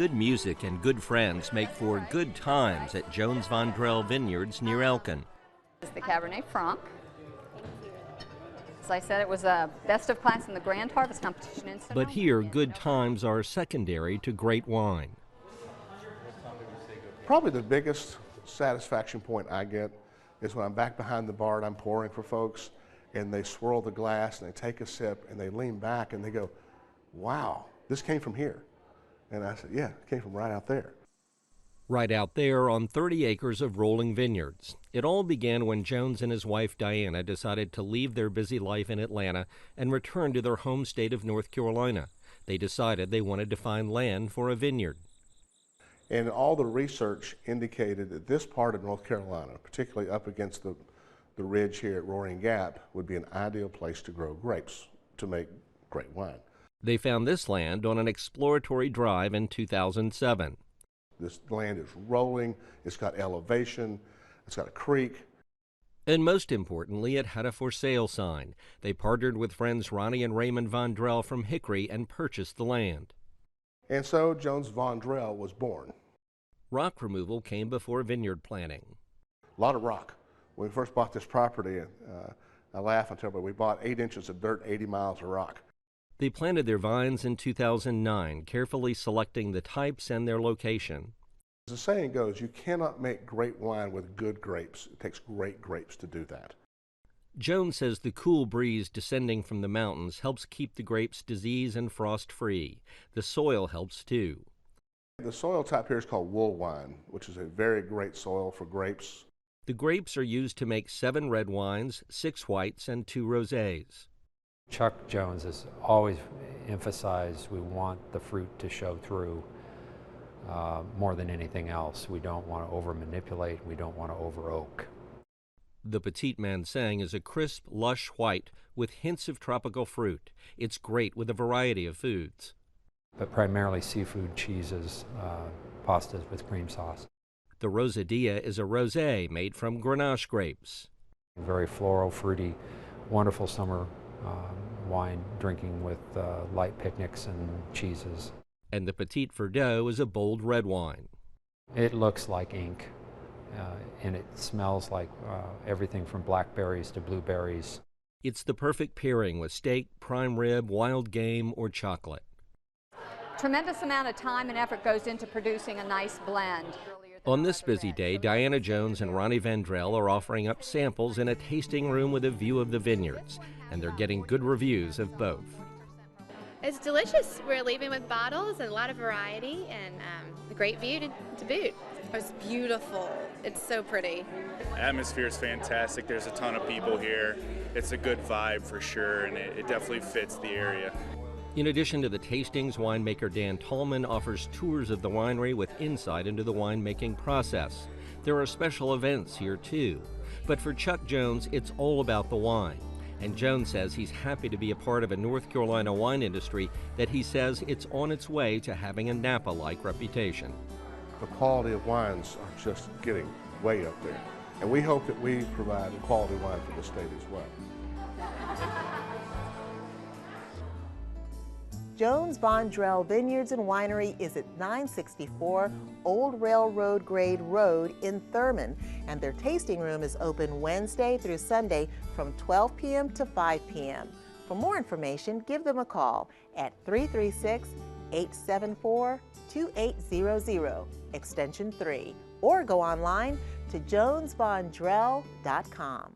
good music and good friends make for good times at Jones Vondrell Vineyards near Elkin. This is the Cabernet Franc. As I said, it was a best of class in the Grand Harvest Competition in Sonoma. But here, good times are secondary to great wine. Probably the biggest satisfaction point I get is when I'm back behind the bar and I'm pouring for folks, and they swirl the glass and they take a sip and they lean back and they go, wow, this came from here. And I said, yeah, it came from right out there. Right out there on 30 acres of rolling vineyards. It all began when Jones and his wife Diana decided to leave their busy life in Atlanta and return to their home state of North Carolina. They decided they wanted to find land for a vineyard. And all the research indicated that this part of North Carolina, particularly up against the ridge here at Roaring Gap, would be an ideal place to grow grapes to make great wine. They found this land on an exploratory drive in 2007. This land is rolling, it's got elevation, it's got a creek. And most importantly, it had a for sale sign. They partnered with friends Ronnie and Raymond Vondrell from Hickory and purchased the land. And so Jones Vondrell was born. Rock removal came before vineyard planting. A lot of rock. When we first bought this property, I laugh and tell everybody we bought 8 inches of dirt, 80 miles of rock. They planted their vines in 2009, carefully selecting the types and their location. As the saying goes, you cannot make great wine with good grapes. It takes great grapes to do that. Jones says the cool breeze descending from the mountains helps keep the grapes disease and frost free. The soil helps too. The soil type here is called wool wine, which is a very great soil for grapes. The grapes are used to make 7 red wines, 6 whites, and 2 rosés. Chuck Jones has always emphasized we want the fruit to show through more than anything else. We don't want to over-manipulate, we don't want to over-oak. The Petit Manseng is a crisp, lush white with hints of tropical fruit. It's great with a variety of foods. But primarily seafood, cheeses, pastas with cream sauce. The Rosadilla is a rosé made from Grenache grapes. Very floral, fruity, wonderful summer wine drinking with light picnics and cheeses. And the Petit Verdot is a bold red wine. It looks like ink, and it smells like everything from blackberries to blueberries. It's the perfect pairing with steak, prime rib, wild game, or chocolate. Tremendous amount of time and effort goes into producing a nice blend. On this busy day, Diana Jones and Ronnie Vondrell are offering up samples in a tasting room with a view of the vineyards, and they're getting good reviews of both. It's delicious. We're leaving with bottles and a lot of variety and a great view to boot. It's beautiful. It's so pretty. Atmosphere is fantastic. There's a ton of people here. It's a good vibe for sure, and it definitely fits the area. In addition to the tastings, winemaker Dan Tallman offers tours of the winery with insight into the winemaking process. There are special events here too. But for Chuck Jones, it's all about the wine. And Jones says he's happy to be a part of a North Carolina wine industry that he says it's on its way to having a Napa-like reputation. The quality of wines are just getting way up there. And we hope that we provide a quality wine for the state as well. Jones Vondrell Vineyards and Winery is at 964 Old Railroad Grade Road in Thurman, and their tasting room is open Wednesday through Sunday from 12 p.m. to 5 p.m. For more information, give them a call at 336-874-2800, extension 3, or go online to jonesvondrell.com.